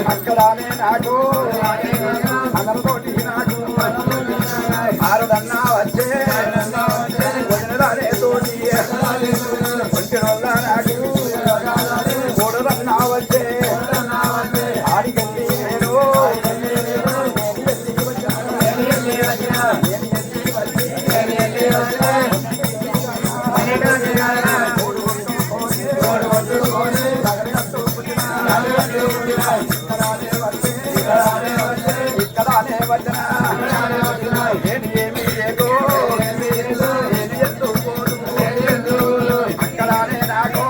అక్కడానే నాకు అందరితోటి నాకు ఆరుడన్నా వచ్చే వదినదానే తోటి ఒంటి వల్ల నాకు మూడురన్నా వచ్చే ఆడికెళ్ళి నేను ఇక్కడానే వచ్చిన ఏమి లేదో అక్కడానే నాకు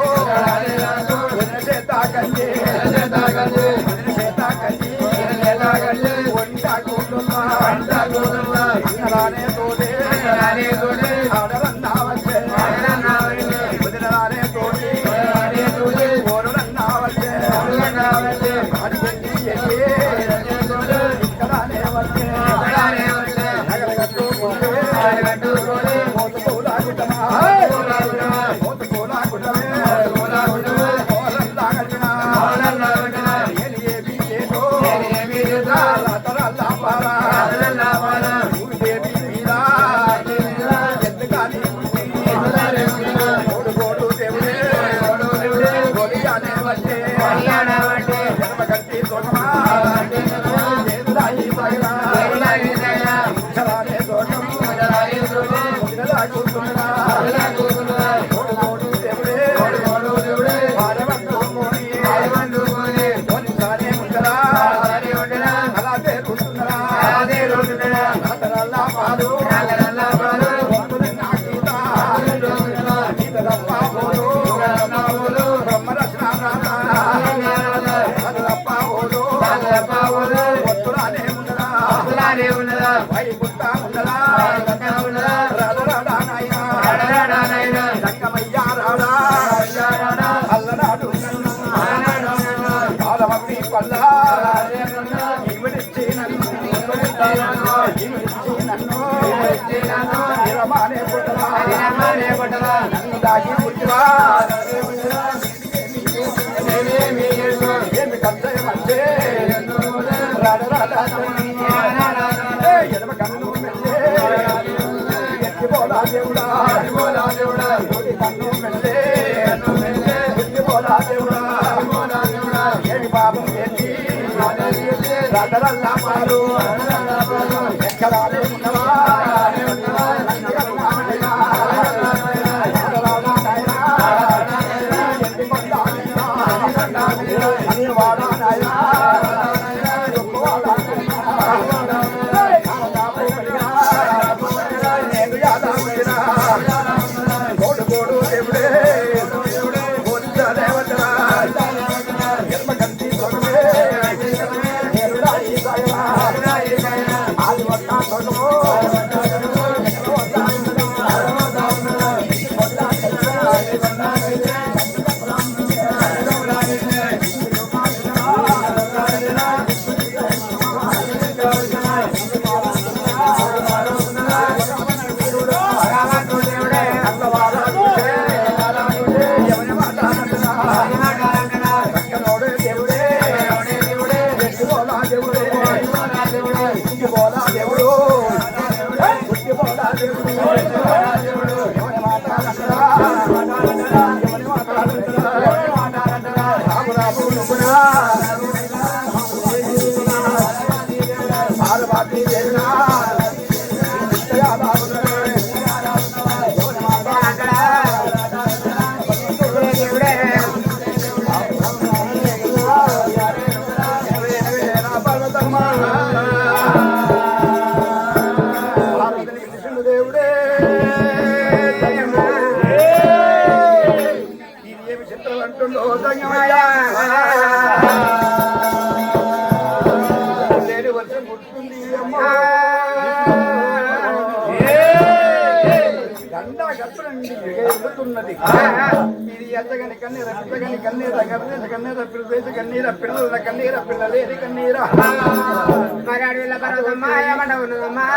చేత కండి వంటరానే తోడే ఆడరన్నా వచ్చే వదిలరానే తోడి ఓరన్నా వచ్చే ఇక్కడానే వచ్చే చిత్రం అంటుండో లేని వర్షం గుర్తుంది గండా గప్పనండి ఎగుతున్నది ఇది ఎత్తగని కన్నీర పిల్లగని కన్నీర గర్దేశ కన్నీర పిల్లదేశ కన్నీర పిల్లల కన్నీర పిల్లలేని కన్నీర మరి అడవిలో పర్వతమ్మా ఏమంట ఉన్నదమ్మా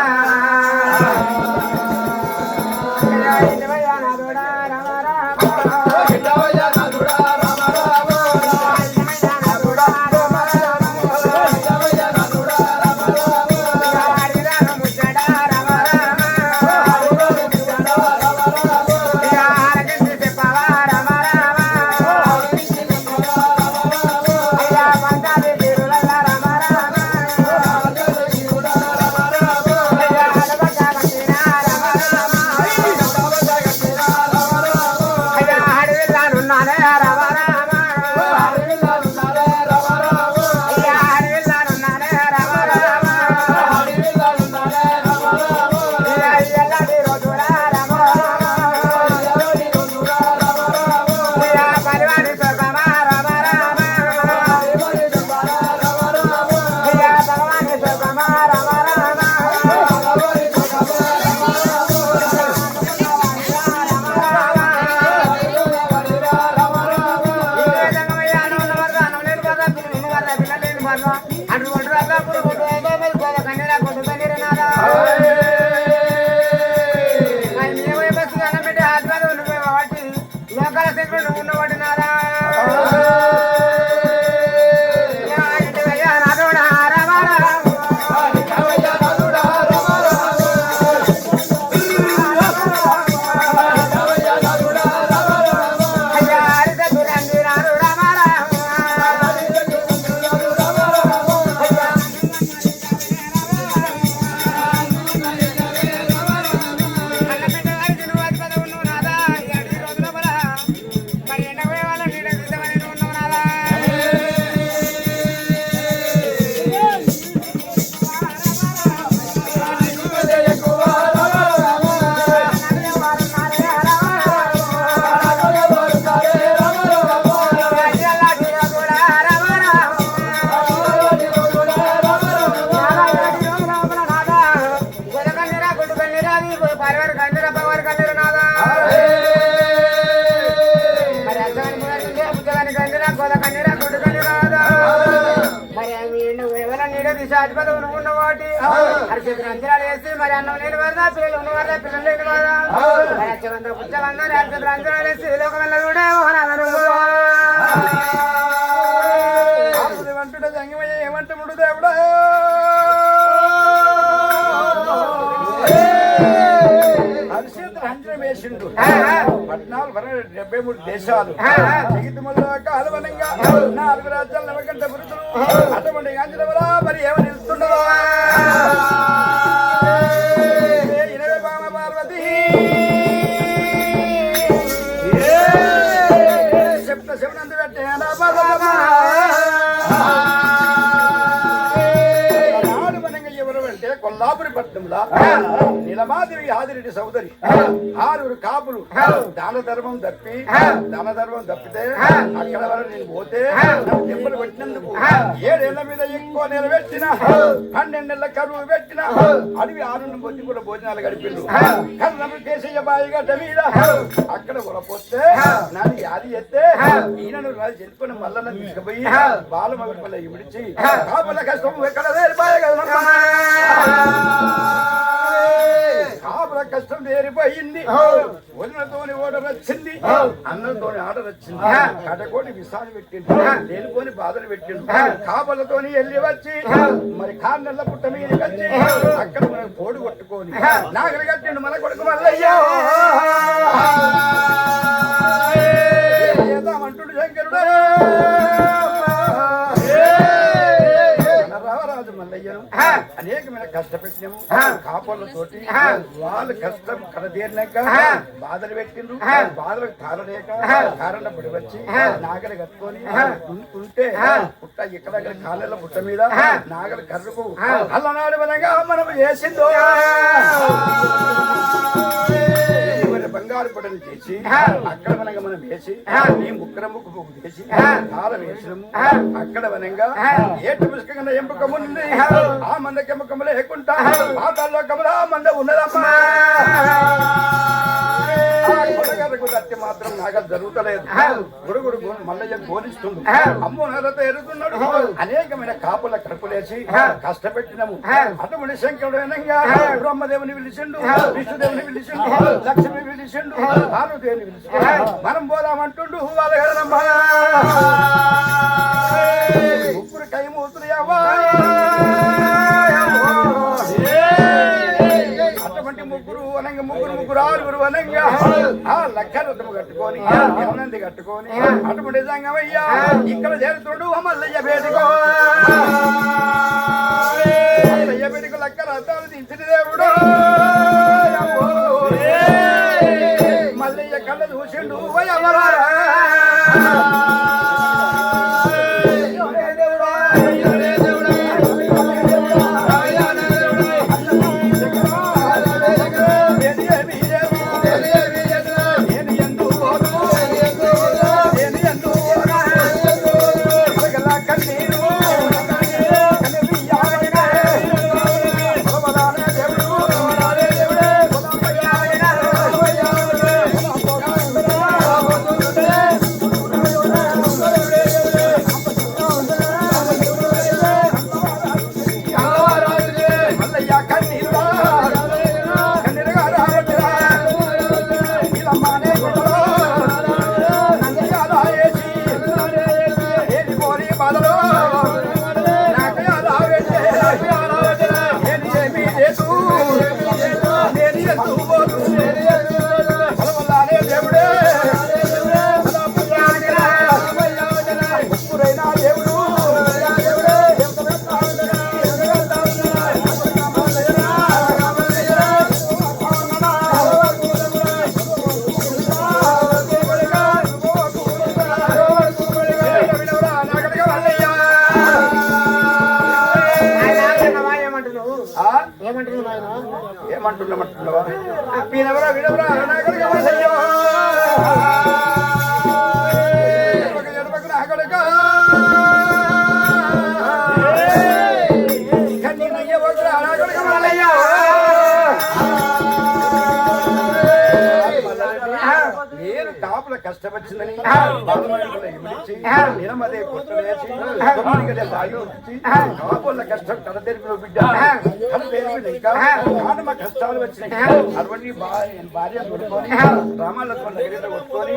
అంచనాలు వేసి మరి అన్నం లేని వారదా పిల్లలు ఉన్న వారదా పిల్లలు లేని వారా పుచ్చబంధం అంచనాలు వేసి లోకం కూడా ఏమంటుండే సంగమయ్య ఏమంటుడు దేవుడా అంచనం వేసిండు 1473 దేశాలు జగితములో కాలవనంగా 4 రాజ్యాలు నవకంట పురుషులు అటువంటి అంచనములా మరి ఏమని ఇస్తుండదో పార్వతి శబ్దందు పెట్టే కొల్లాపురి పట్టణంలో నీలమాదేవి ఆదిరెడ్డి సోదరి 6 కాపులు దాన ధర్మం తప్పితే అక్కడ వరకు నేను పోతే దెబ్బలు పెట్టినందుకు 7 ఏళ్ల మీద ఎక్కువ నిలబెట్టిన 12 నెలల కరువు పెట్టిన అడవి 6 పొద్దు కూడా భోజనాలు గడిపిండు కర్ణము కేసయ్య బాయి గడ్డ మీద అక్కడ కూడా పోతే నాది యాది ఎత్తే ఈయనను రాజు చెప్పుకుని మల్లన్న తీసుకుపోయి బాలమగపల్ల విడిచి కాపుల కష్టం ఎక్కడ వేరిపోయే కదా కాపుల కష్టం వేరిపోయింది వదినతోని ఓడర్ వచ్చింది అన్నంతోని ఆర్డర్ వచ్చింది కటకోటి విషాలు పెట్టిండు లేనిపోని బాధలు పెట్టిండు కాపులతోని వెళ్ళి వచ్చి మరి కాన్నెల్ల పుట్ట మీద వచ్చి అక్కడ మనం కోడి కొట్టుకొని నాగలి కట్టిండు మన కొడుకు మల్లయ్యా ఏదామంటుడు శంకరుడు రావరాజు మల్లయ్యను అనేకమైన కష్టపెట్టినాము కాపులతోటి వాళ్ళు కష్టం కడదేరినాక బాధలు పెట్టిండ్రు బాధలకు తాళలేక కారణ పడి వచ్చి నాగలి కట్టుకొని ఉంటే పుట్ట ఇక్కడ కాళ్ళ పుట్ట మీద నాగలి కర్రకు అల్లనాడు విధంగా మనం చేసిందో బంగారు పొడలు చేసి అక్కడ వనంగా మనం వేసి ఈ ముక్కర ముక్కు పువ్వు చేసి కాల వేసినము అక్కడ వనంగా ఏటు పుష్కగా ఎంపుకముంది ఆ మంద కెమ్మకము లేకుండా పాతాల్లో కమలా మంద ఉన్నదమ్మా కొడగరకు దట్టి మాత్రం నాకు జరుగుతలేదు గురుగుడు మల్లయ్య గోలిస్తుండు అమ్మో నరత ఎరుగుతున్నాడు అనేకమైన కాపుల కడుపులేసి కష్టపెట్టినము అటువంటి శంకరుడు వినంగా బ్రహ్మదేవుని పిలిచిండు విష్ణుదేవుని పిలిచిండు లక్ష్మి పిలిచిండు భానుదేవుని పిలిచిండు మనం పోదామంటుండు వాళ్ళ ముగ్గురు కై మూతులు అటువంటి ముగ్గురు అనంగా ముగ్గురు ఆరుగురు అనంగా ఆ లక్కరథము కట్టుకొని యమునంది కట్టుకొని అటువంటి సంగమయ్యా ఇక్కడ చేరుతుండు మల్లయ్య బేటికో మల్లయ్య బేటికు లక్క రథాలు దించిన దేవుడు మల్లయ్య కళ్ళ చూసిండు ఏమంటున్నామంటున్నావా వినవరా వినవరా నేను కాపుల కష్టపచ్చిందని నిలమదే కొట్టలేసి కాపుల కష్టం కథ తెరిపిన బిడ్డ కథ తెరిపిన ఇంకా మా కష్టాలు వచ్చినాయి అటువంటి భార్య కొట్టుకొని రామాలక్ష్మణ దగ్గర కొట్టుకొని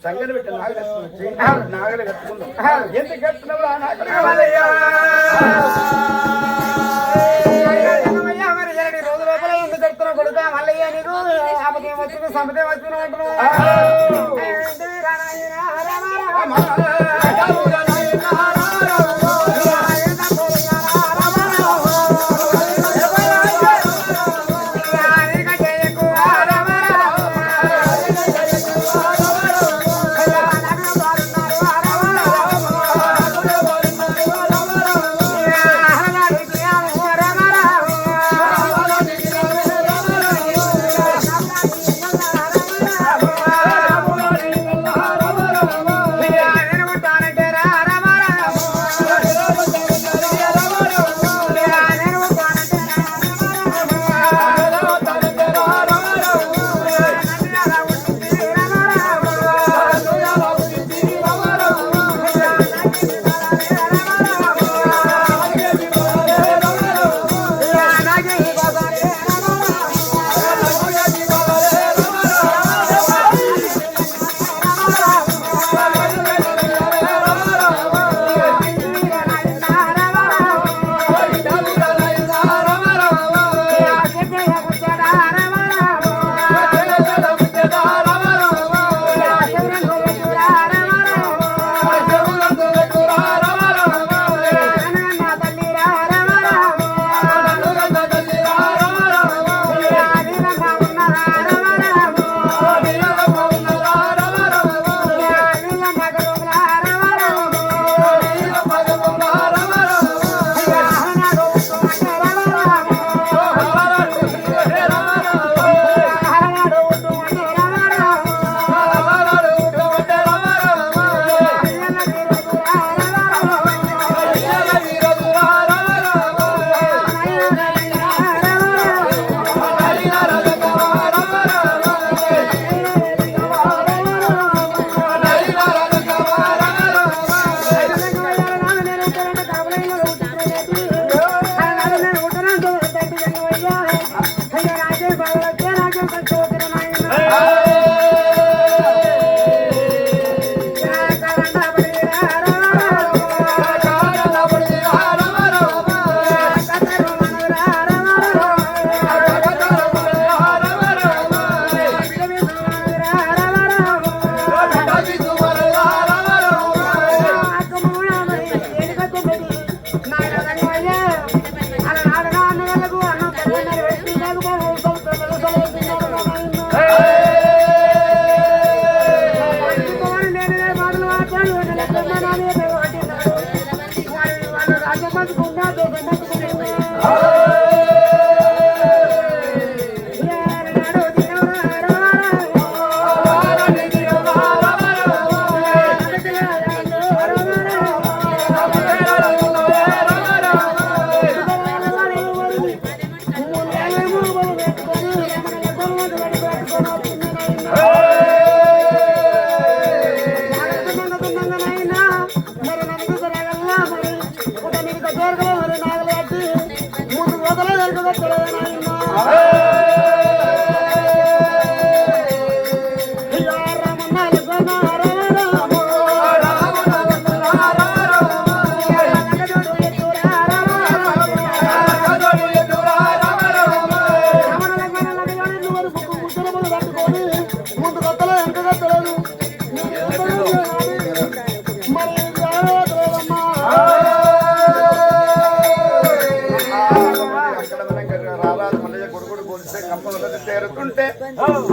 సంగతి పెట్టి నాగలక్ష్మి వచ్చి నాగలు కట్టుకుందాం ఎందుకు కట్టున్నావు ఆ నాగలు రోజు లోపల ఎందుకు కడుతున్నా కొడుక మల్లయ్య నీకు ఆపదేం వచ్చింది సంపదేం వచ్చింది అంటున్నావు తేరుతుంటే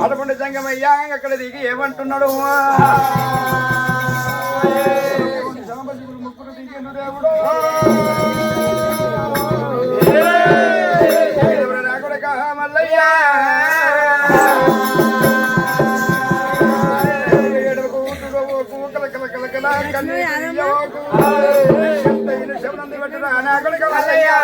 అడపండి సంగమయ్యా అక్కడ దిగి ఏమంటున్నాడు ముక్కులు దిగేను దేవుడు రాకుడక మల్లయ్యా శబ్దంది పెట్టిన నాకుడక మల్లయ్యా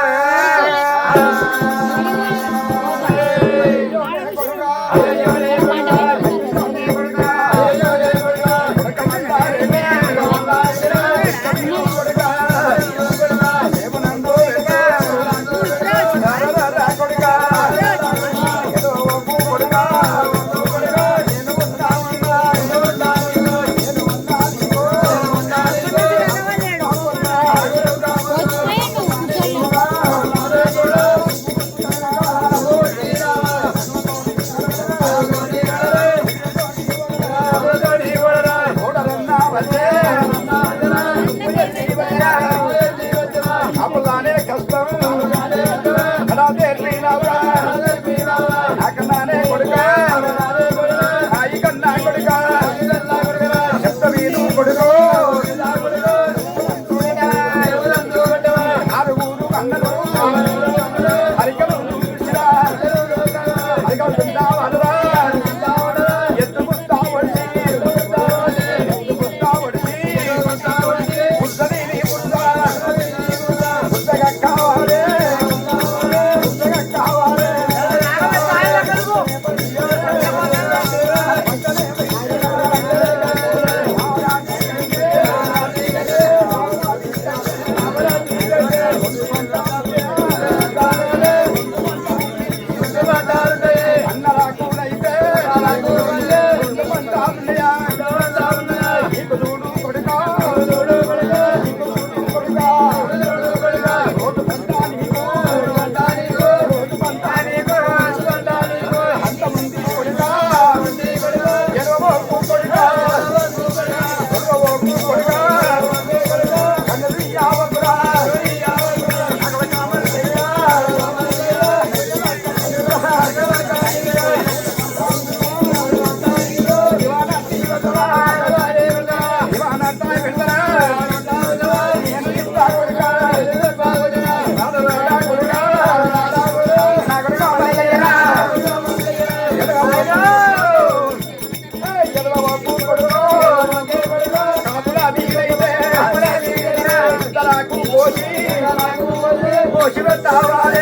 కావాలి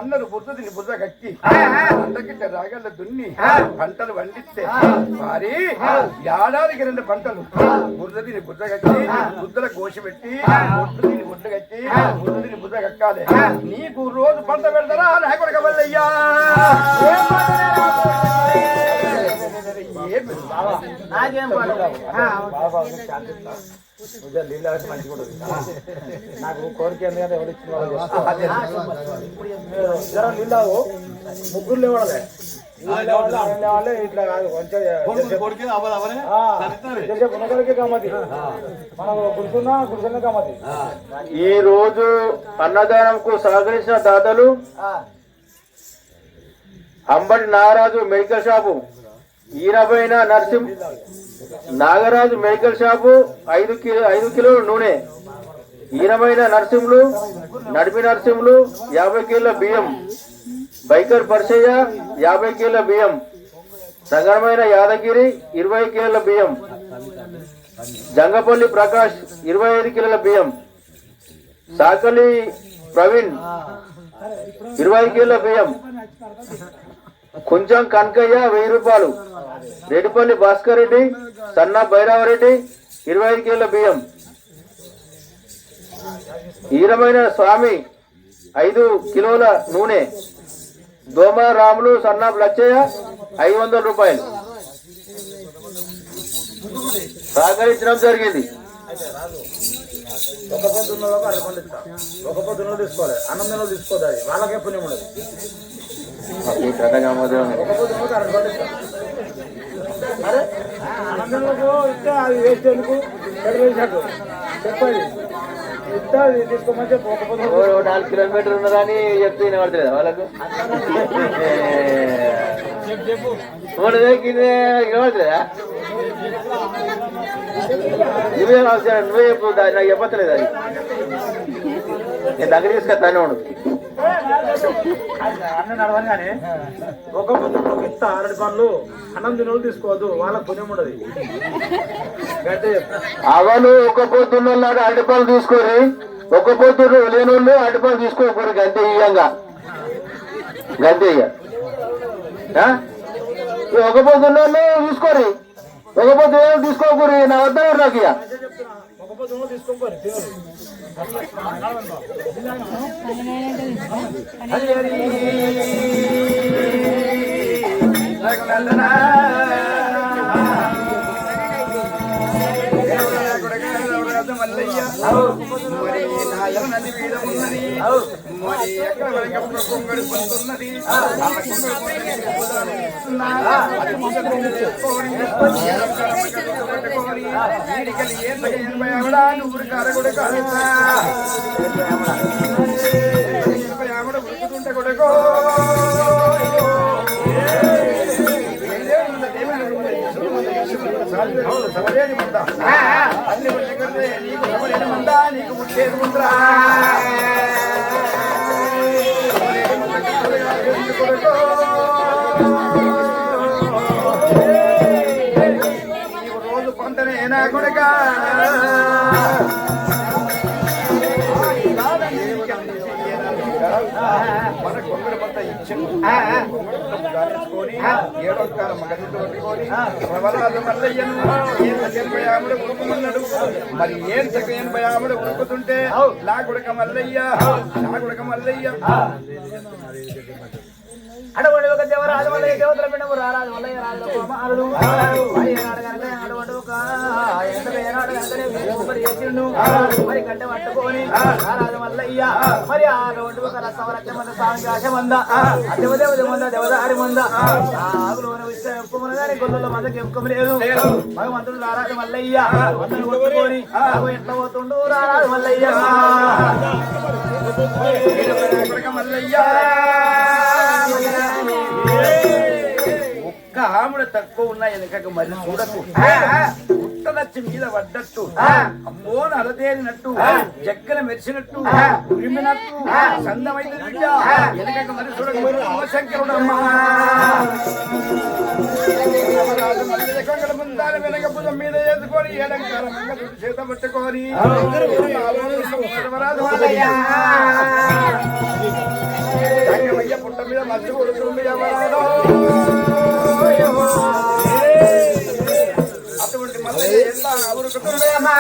అన్నలు బుద్ధని బుద్ధ కట్టి పంటకిట్ట రాగల దున్ని పంటలు పండిస్తే వారి ఏడాదికి 2 పంటలు బుద్ధని బుద్ధ కట్టి బుద్ధల కోసి పెట్టి బుద్ధని బుద్ధ కట్టి బుద్ధని బుద్ధ కక్కాలి నీకు రోజు పంట పెడతారా నాకొడక వల్లయ్యా నాకేం నాకు కోరిక ఎందుకంటే ఎవరు ఇచ్చిన నీళ్ళు ముగ్గురు లేవాడే ఇట్లా కాదు కొంచెం కామతి మనం గుర్తున్నా గుర్తున్నా కామతి. ఈ రోజు అన్నదానంకు సహకరించిన దాతలు అంబటి నాగరాజు మెడికల్ షాపు, ఈయనపైన నాగరాజు మెడికల్ షాపు 5 కిలోల నూనె, ఈయనమైన నరసింహులు నడిపి నరసింహులు 50 కిలోల బియ్యం, బైకర్ పర్షయ్య 50 కిలోల బియ్యం, సంగరమైన యాదగిరి 20 కిలోల బియ్యం, జంగపల్లి ప్రకాష్ 25 కిలోల బియ్యం, సాకలి ప్రవీణ్ 20 కిలోల బియ్యం, కొంచెం కనకయ్య 1000 రూపాయలు, రెడ్డిపల్లి భాస్కర్ రెడ్డి సన్నా భైరవరెడ్డి 25 కిలోల బియ్యం, ఈరమైన స్వామి 5 కిలోల నూనె, దోమ రాములు సన్నా లచ్చయ్య 500 రూపాయలు సహకరించడం జరిగింది. ఒక పొద్దున్న 2 పండ్లు ఇస్తా, ఒక పొద్దున్న తీసుకోవాలి, అన్నం తిన తీసుకోదు, అది వాళ్ళకే పుణ్యం ఉండదు. ఒక పొద్దున్న 2 పండ్లు ఇస్తా. అరే అన్నంకు ఇస్తే అది వేస్ట్ ఎందుకు వేసినట్టు చెప్పండి, ఇస్తా తీసుకోమని చెప్పి. ఒక పొద్దున్న 4 కిలోమీటర్లు ఉన్నారని చెప్తే వినబడతలేదా వాళ్ళకు? వినబడతలేదా? నువ్వే చెప్పు, నాకు చెప్పట్లేదు. అది నేను దగ్గర తీసుకొస్తాను. అన్న నడవని కానీ ఒక పొద్దున్న ఇస్తా 2 పండ్లు, అన్నం తిన తీసుకోవద్దు, వాళ్ళకి పుణ్యం ఉండదు. అవలు ఒక పొద్దున్న 2 అరటిపళ్ళు తీసుకొని, ఒక పొద్దున్న లేని వాళ్ళు అరటిపళ్ళు తీసుకోకూడదు. గంతే ఇయ్యంగా గంతే ఇయ్య. ఒక పొద్దున్న తీసుకోరు, ఒక పొద్దు తీసుకోకూరి, నా వద్ద నాకు ఇక ఒక పొద్దున్న తీసుకోకూరి. మల్లయ్య మరి నా ఎర్రనది వీడ ఉన్నది, మరి ఎక్కడ వరకు కొంగడు పొందుతున్నది, ఊరికి అరగొడ ఉరుకుతుంటే కొడకో అన్ని నీకు ఎవరైనా మందా నీకు ముట్టేది ముందరా నీకు రోజు పంటనే నా కొడక మన కొంగడ పంట ఇచ్చింది, కొంగడుకొని 7వ కాలం మగదితో పట్టుకొని ప్రవలాలు మల్లయ్యను 80 ఉరుకుమన్నాడు. మరి ఏం చక్క 80 ఉరుకుతుంటే నా కొడక మల్లయ్య, నా కొడక మల్లయ్య అడవడు ఒక దేవరాజు మల్లయ్య దేవతల బిడ్డము రారాజు మల్లయ్య రాజు కుమారుడు మరి గంట పట్టుకొని రారాజు మల్లయ్య మరి ఆ రోడ్డు ఒక రసవరచ్చ మంద సాంగాశ మంద దేవదేవత మంద దేవదారి మంద ఆగులోన ఉప్పు మనగాని గొల్లలో మందకి ఎప్పుకం లేదు. భగవంతుడు రారాజు మల్లయ్య మందను కొట్టుకొని ఎట్లా పోతుండు రారాజు మల్లయ్య మల్లయ్య ఒక్క ఆముడ తక్కువ ఉన్నాయి వెనక మరి చూడకు, పుట్టనచ్చి మీద పడ్డట్టు అమ్మోన అలదేరినట్టు జగ్గన మెరిసినట్టు ఉరిమినట్టు సందమైన బిడ్డ వెనక మరి చూడకు శంకరుడమ్మా ముందాల వెనక భుజం మీద వేసుకొని ఏడంకాల మంగళుడు చేత పట్టుకొని మధ్య కొడుతుంది ఎవరో అటువంటి మళ్ళీ ఎలా ఉరుకుతుండేమా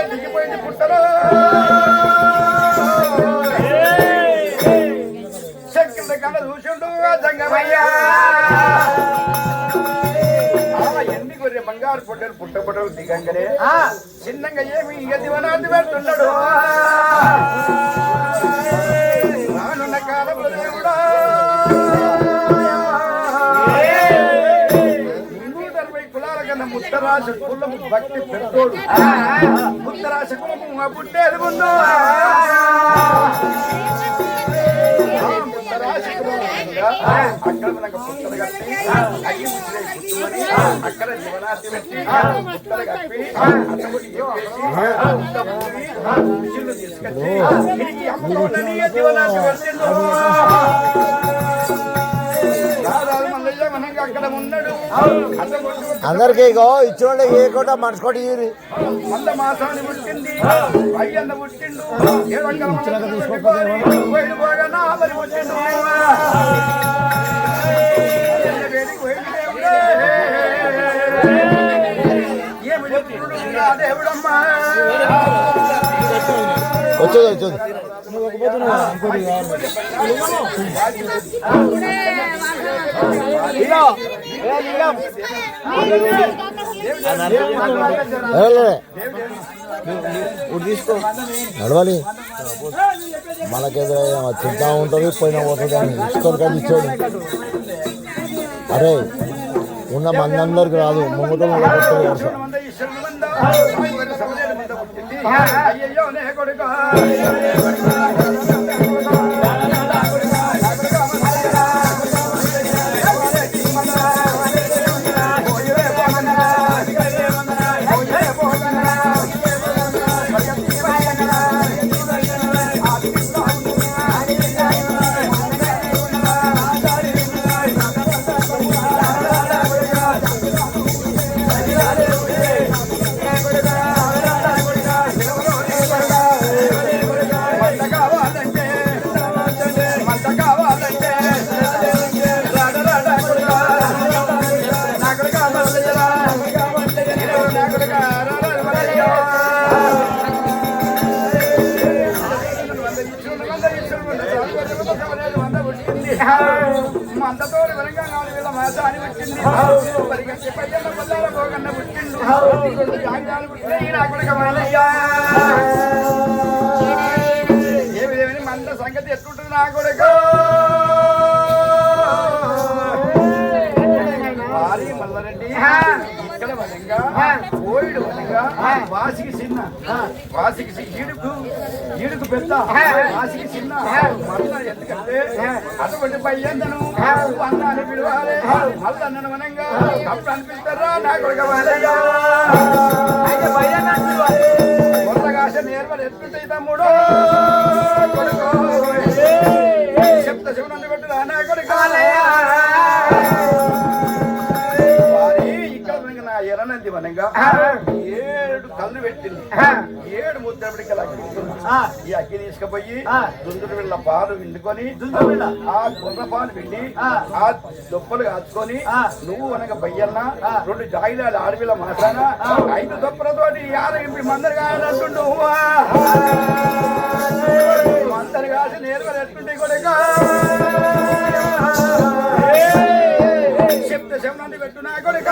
దిగిపోయింది పుట్టలో శక్తి కన్నా చూసిండు జంగమయ్యా ఎన్ని కొర్రె బంగారు పొట్టలు పుట్టపొట్టలు దిగంగనే చిన్నంగా ఏమి దివనాది పెడుతున్నాడు రానున్న కాలంలో దేవుడా ముత్తరాశ కులము భక్తి పెద్దోడు ముత్తరాశ కులము పుట్టేది ముందు ముత్తరాశ అక్కడ మనకు పుత్తలు కప్పి అయ్యి ముచ్చే కూర్చుని అక్కడ జీవనార్థి పెట్టి పుత్తలు కప్పి అతగుడి మిషన్లు తీసుకొచ్చి అమ్ముకోండి జీవనార్థి పెట్టిండు అందరికి ఇచ్చిన ఏ కోట మనసు కోటి వంద మాసాన్ని పుట్టింది అయ్యన్న పుట్టిండు ఏమి దేవుడమ్మా వచ్చేది వచ్చేది నడవాలి మనకేదో తింటా ఉంటుంది పోయినా పోతుంది అని ఇచ్చుకొని కానీ ఇచ్చాడు. అరే ఉన్న మంది అందరికి రాదు ముంగటం వరుస అయ్యయ్యో నే కొడుక మందతో వరంగా 4 వేల మాసాన్ని వచ్చింది. పరిగెత్తి పయ్యన్న పల్లాల పోగన్న పుట్టిండు. 2 జాగ్యాలు పుట్టినాయి నా కొడుక మాలయ్య. ఏమి మంద సంగతి ఎట్లుంటుంది నా కొడుక? వారి మల్లారెడ్డి ఇక్కడ వరంగా కోయిడు వరంగా వాసికి చిన్న వాసికి ఈడుకు పెద్ద వాసికి చిన్న మల్ల ఎందుకంటే అటువంటి పయ్యందను అన్నాన్ని పిలవాలి మళ్ళీ అన్నను వనంగా అప్పుడు అనిపిస్తారా నా కొడుక కొత్తగాశ నేర్వలు ఎత్తుతాయి తమ్ముడు కొడుకు చెప్తా శివనందు కొట్టురా నా కొడుక ఎర్రనంది వనంగా 7 కళ్ళు పెట్టింది 7 ముద్దడికలు ఈ అగ్గి తీసుకుపోయి దుందుడు వీళ్ళ పాలు విండుకొని ఆ గుర్ర పాలు పిండి ఆ దొప్పలు కాచుకొని నువ్వు అనగా బయ్యన్న 2 జాయిలాలు ఆడవిల మాసాన 5 దొప్పలతోటి 50 మందరు కాయాలంటుండు మందరు కాసి నేర్వలు ఎట్టుంటే కూడా చెప్తే శవనంది పెట్టు నా కొడుక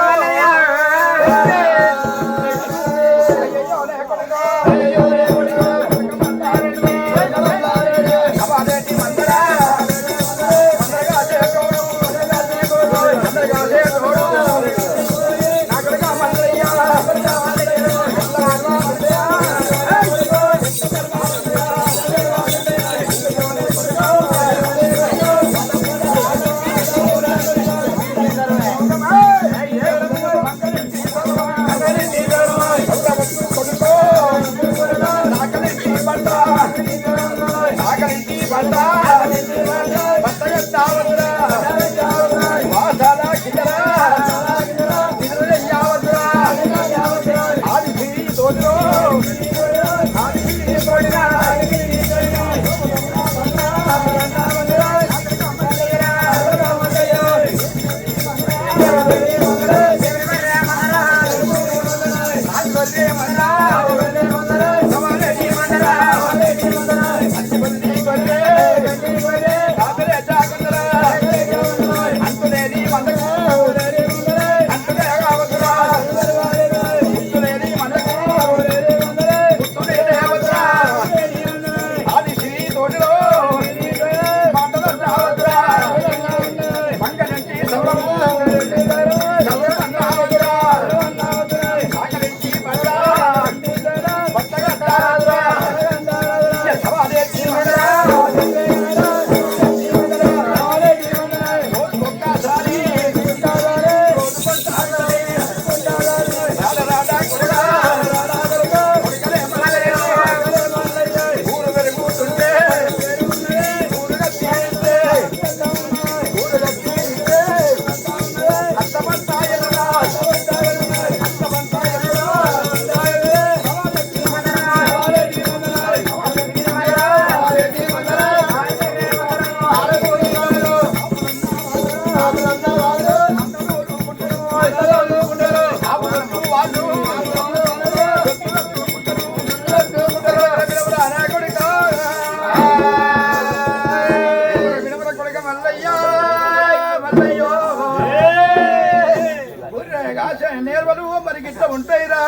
సేవలు మరి గిట్ల ఉంటాయిరా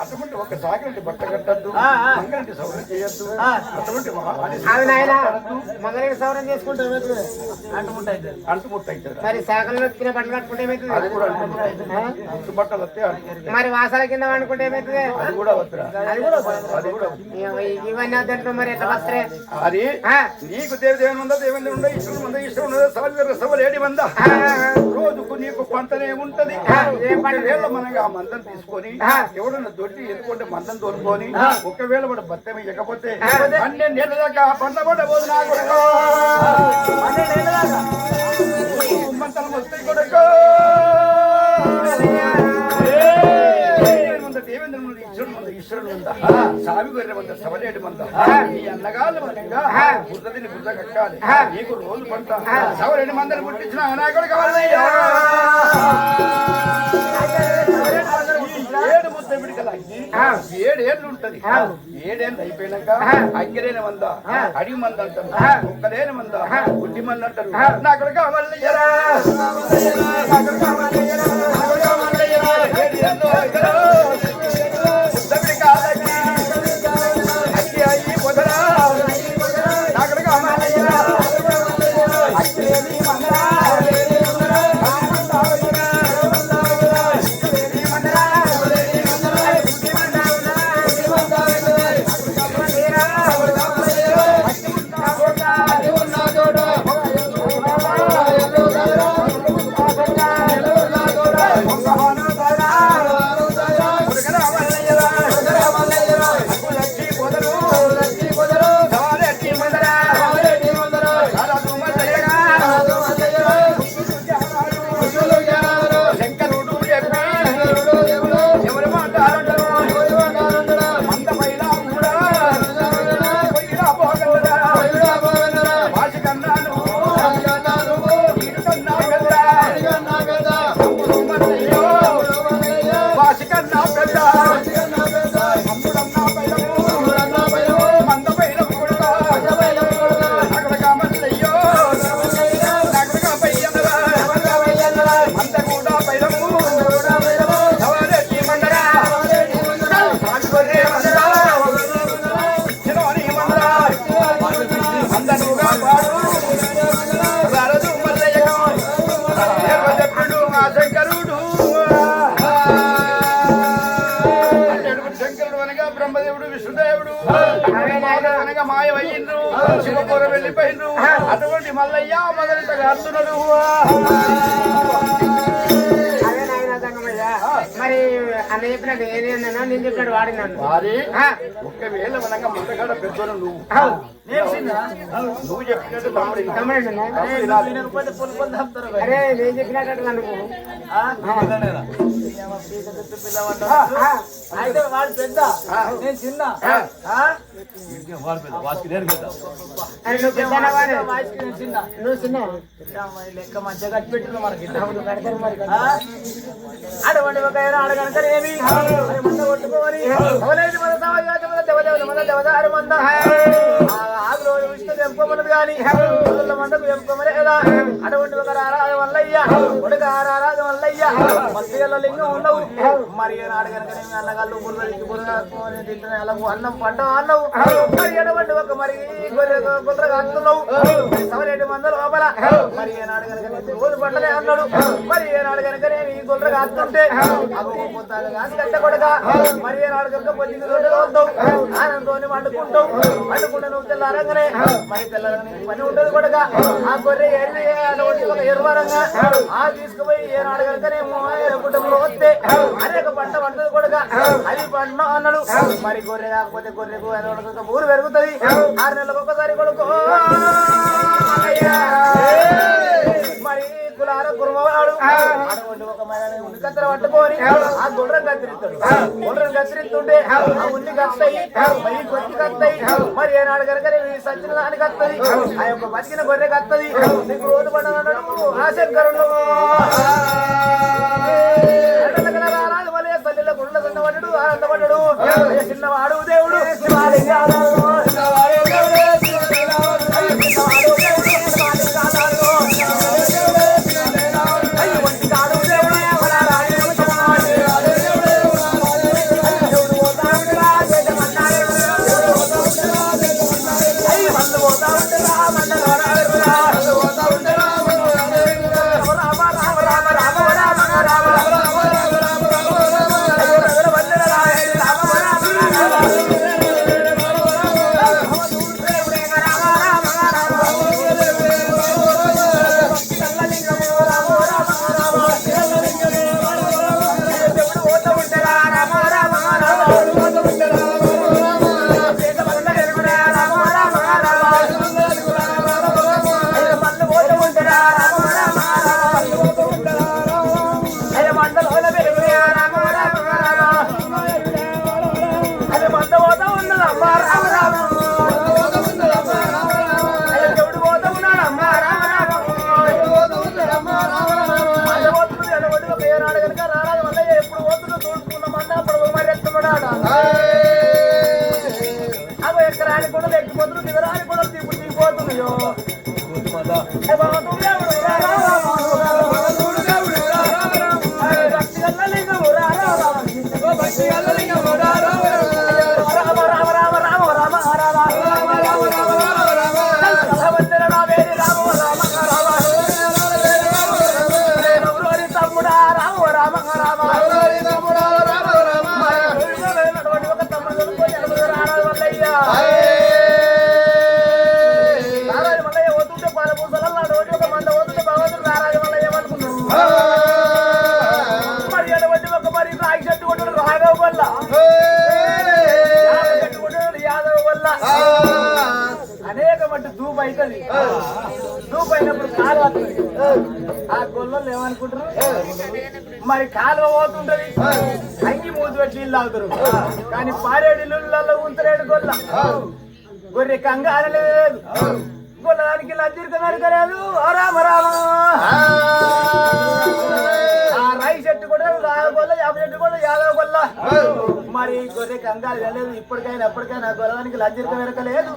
అటువంటి ఒక సాగరంటి బట్ట కట్టద్దు మంగళంటి సౌరం చేయొద్దు అటువంటి మంగళ సౌరం చేసుకుంటే అంటుముట్టయితుంది మరి శాఖలు వచ్చిన బట్టలు కట్టుకుంటే ఏమవుతుంది అది కూడా అంటు బట్టలు వస్తే అంటుకుంటే మరి వాసాల కింద వండుకుంటే ఏమవుతుంది అది కూడా వద్దురా అది కూడా అది కూడా ఇవన్నీ వద్దంటారు మరి ఎట్లా వస్తారే అది నీకు దేవుని ఉందా దేవుని ఉందా ఇష్టం ఉందా ఇష్టం ఉన్నదా సాగు సవలు ఏడి మందా రోజుకు నీకు పంటనే ఉంటది వేళ మనగా ఆ మందం తీసుకొని ఎవడన్నా దొడ్డి ఎందుకుంటే మందం తోలుకొని ఒకవేళ వాడు భర్త ఇవ్వకపోతే 12 ఏళ్ళ దాకా పంట పడబోదు నా కొడుకు 12 ఏళ్ళ దాకా మంతనం వస్తాయి కొడుకు ఈశ్వరుడు ఉందా సామి గొర్రె మంద సవలేడు మంద ఈ అన్నగాళ్ళు మనగా బుద్ధదిని బుద్ధ కట్టాలి నీకు రోజు పంట సవలేడు మందని పుట్టించిన అనాయకుడు కావాలి 7 ముద్ద విడికలకి 7 ఏళ్ళు ఉంటది 7 ఏళ్ళు అయిపోయినాక అగ్గిరేని మంద అడిగి మంద అంటారు ఒక్కలేని మంద గుడ్డి మంది అంటారు నాకు కావాలి మాయమయ్యిండ్రు శివపుర వెళ్ళిపోయిండ్రు అటువంటి మల్లయ్య మొదలెంతగా అర్జునుడు మరి అన్న చెప్పినట్టు ఏదేందన్నా నేను చెప్పినట్టు వాడినాను వారి ఒకవేళ మనగా ముందగాడ పెద్దోను నువ్వు చెప్పినట్టు అరే నేను చెప్పినట్టు అనుకో అయితే వాడు పెద్ద నేను చిన్న నువ్వు చిన్న లెక్క మంచిగా కట్టి పెట్టిన మనకి అటువంటి ఒక అడగనకనేమి కొట్టుకోవాలి దేవదారు మంద ఆగులో విష్ణు తెంపుకోమన్నది కానీ మండకు తెంపుకోమని ఎలా అటువంటి ఒక రారాజు వల్లయ్య కొడుక రారాజు వల్లయ్య మధ్యలో లింగం ఉండవు మరి అడగనకనేమి అన్నగాళ్ళు బుర్రకి బుర్రని తింటున్న అలాగూ అన్నం పంట అన్నవు మరి ఎటువంటి ఒక మరి గుర్రగా అంటున్నావు సవరేటి మంద లోపల మరి ఏనాడు కనుక రోజు పంటలే అన్నాడు మరి ఏనాడు కనుకనేమి గుర్రగా అంటుంటే కట్ట కొడక మరి ఏనాడు కనుక పొద్దున్న రోజులు వద్దావు ఆనందంతో వండుకుంటావు వండుకుంటే నువ్వు తెల్లారంగానే మరి తెల్లారని పని ఉండదు కొడక ఆ గొర్రె అటువంటి ఒక ఎరువరంగా ఆ తీసుకుపోయి ఏనాడు కనుకనేమో కుటుంబంలో వస్తే అనేక పంట పండుతుంది కొడక అది పంట అన్నాడు మరి గొర్రె కాకపోతే గొర్రెకు ఊరు పెరుగుతుంది 6 నెలలకు ఒకసారి కొడుకు మరి కులార కురుమవాడు అటువంటి ఒక ఉన్ని కత్తెర పట్టుకొని ఆ గుండ్రం కత్తిరిస్తాడు గుండ్రం కత్తిరిస్తుంటే ఆ ఉన్ని కత్తాయి మరి కొద్ది కత్తాయి మరి ఏనాడు కనుక సచ్చిన దానికి వస్తుంది ఆ యొక్క బతికిన గొర్రె కత్తది నీకు రోజు పడ్డాడు ఆ శంకరుడు రారాజు వలే తల్లిలో గుండ్ల చిన్నవాడు ఆనందపడ్డాడు చిన్నవాడు దేవుడు ఉన్నాడు కనుక రారాజు మల్లయ్య ఎప్పుడు పోతుందో చూసుకున్నామన్నా అప్పుడు మరి ఎత్తున్నాడు అవి ఎక్కరాని కూడా ఎక్కిపోతున్నారు దిగరాని కూడా దిగిపోతున్నాయో అనేక మట్టి దూపు అవుతుంది దూపు అయినప్పుడు కాలువ వస్తుంది ఆ గొల్లలు ఏమనుకుంటారు మరి కాలువ పోతుంటది అంగి మూతి పెట్టి నీళ్ళు తాగుతారు కానీ పారేడు నీళ్ళల్లో ఉంచలేడు గొల్ల గొర్రె కంగ అనలేదు గొల్లడానికి లజ్జిరికలేదు రామ రామ ఆ రై చెట్టు కూడా గొల్ల యాభ చెట్టు కూడా యాదవ గొల్ల మరి గొర్రె కంగారు వెళ్ళలేదు ఇప్పటికైనా ఎప్పటికైనా గొల్లడానికి లజ్జిరిక వెనకలేదు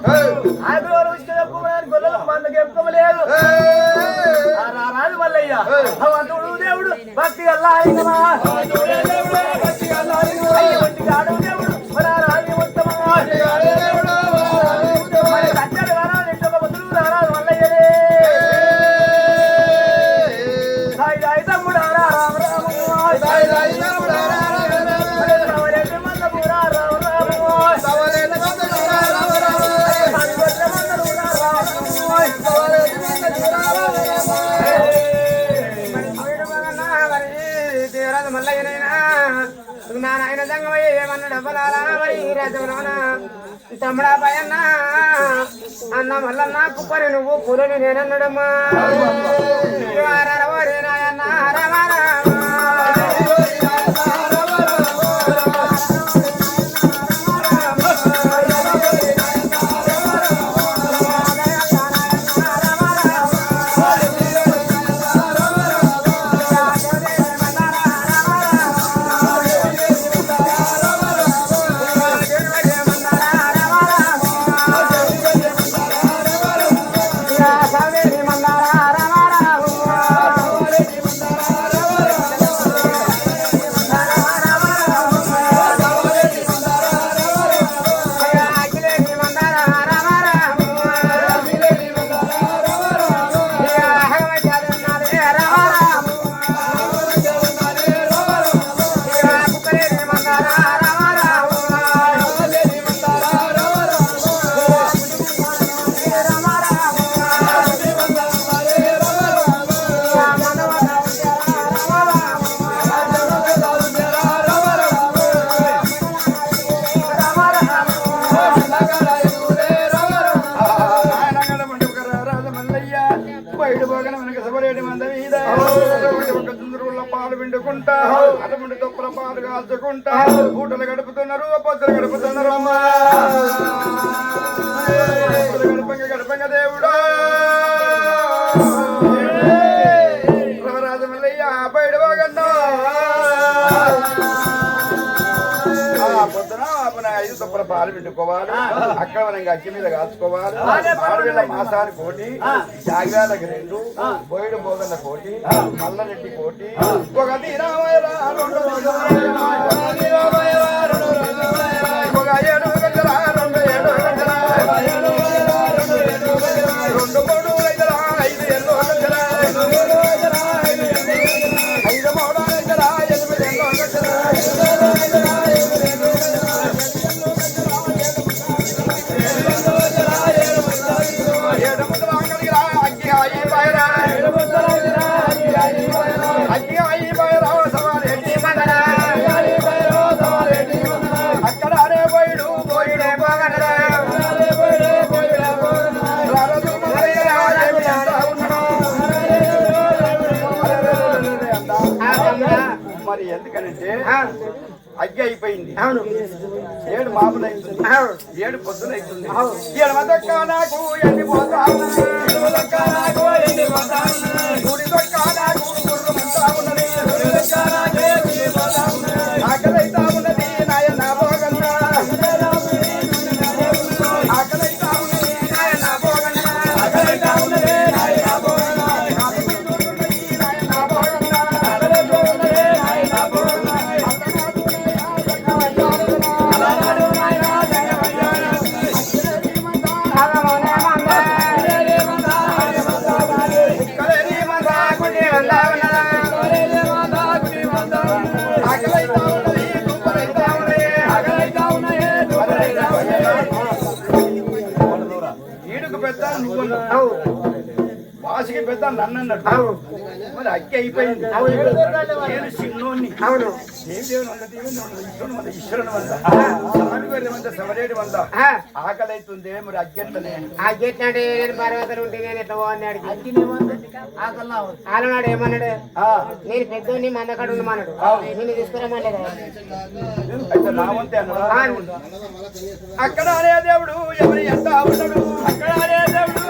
ఆగ్రహం గొల్లలకు మందకి ఎప్పుకోలేదు రాజు మల్లయ్య అవంతుడు దేవుడు భక్తి అల్లాలింగమా దేవుడు రాజు ఉత్తమా సత్యాలు వరాలు ఇంకొక బతులు రారాజు మల్లయ్యలే సాయి సాయి తమ్ముడు రామ నాయన సంగమయ్య ఏమన్నా డబ్బలారా మరి రాజునా తమ్ముడా పయన్నా అన్న మల్లన్న కుప్పని నువ్వు పూలని నేనన్నాడమ్మా నాయన్న రమారా పాలు పిండుకుంటా అటువంటి తప్పుల పాలు కాల్చుకుంటా పూటలు గడుపుతున్నారు పొద్దులు గడుపుతున్నారు అమ్మా గడపంగా దేవుడా రాజమల్లయ్య బయట బాగన్నా పొద్దున మన 5 తప్పుల పాలు పిండుకోవాలి అక్కడ మనం అగ్గి మీద కాల్చుకోవాలి ఆడవేళ్ళ మాసాని కోటి జాగ్రాలకు 2 బోయిడు బోగన్న కోటి మల్లరెడ్డి కోటి ఒక తీరామయ్య ఒక 7 గంటల 2 గంటల 2 3 గంటల 5 ఎన్నో గంటల 5 3 గంటల 8 ఎన్నో గంటల మరి ఎందుకనంటే అగ్గి అయిపోయింది 7 మామూలు అవుతుంది 7 పొద్దున అవుతుంది 7 దొక్క నాకు ఎండిపోతా గుడి దొక్క నాకు గుర్రమంతా ఉన్నది పెద్ద నన్ను అన్నాడు. మరి అక్కి అయిపోయింది. నేను చిన్నోన్ని. అవును దేవుని వంద దేవుని ఈశ్వరుని వంద ఈశ్వరుని వంద స్వామి వారి వంద శివరేడి వంద ఆకలి అవుతుంది. మరి అగ్గెట్లనే అగ్గెట్లాంటి నేను పర్వతం ఉంటే నేను ఎట్లా పోవాలని ఆలనాడు ఏమన్నాడు? నేను పెద్దోని మందకాడు ఉండమన్నాడు. నేను తీసుకురమ్మలేదు. అయితే నా వంతే అన్నాడు. అక్కడ అనే దేవుడు ఎవరు ఎంత ఉన్నాడు? అక్కడ అనే దేవుడు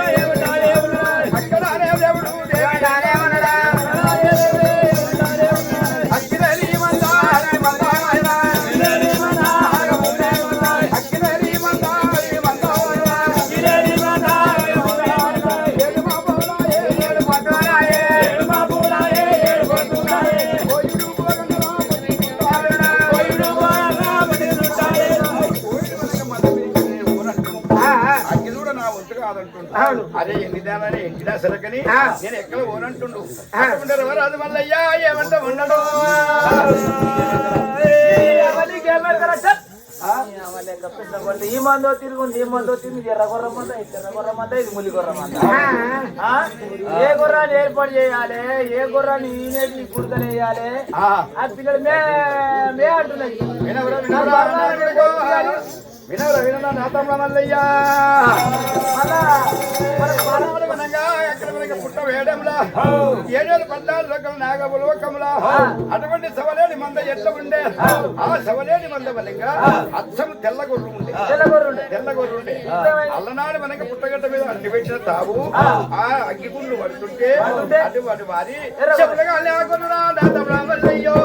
అక్కడ అనే దేవుడు అరే ఎన్నిదానని ఎంటినా సరకని నేను ఎక్కడ ఓనంటుండు రాజు మల్లయ్యా ఏమంట ఉండడు. ఈ మందో తిరుగుంది ఈ మందో తిరిగి ఎర్ర గుర్రమంత ఎర్ర గుర్రమంత ఇది ములి గుర్రమంత. ఏ గుర్రాన్ని ఏర్పాటు చేయాలి? ఏ గుర్రాన్ని ఈనేది కుడుకలు వేయాలి? ఆ పిల్లలు మే అంటున్నాయి. వినవరా వినరా నా తమ్ముడు మల్లయ్యా పుట్ట వేయడంలా 7,14 రకాల నాగబులోకంలా అటువంటి సవలేని మంద ఎట్లా ఉండే? ఆ సవలేని మంద వలంగా అచ్చం తెల్లగొర్రు ఉండే. అల్లనాడు మనకి పుట్టగడ్డ మీద అడ్డు పెట్టిన తావు ఆ అగ్గిగుండ్లు పడుతుంటే అటువంటి వారి చెప్పులుగా లేకుండా నా తమ్ముడు మల్లయ్యో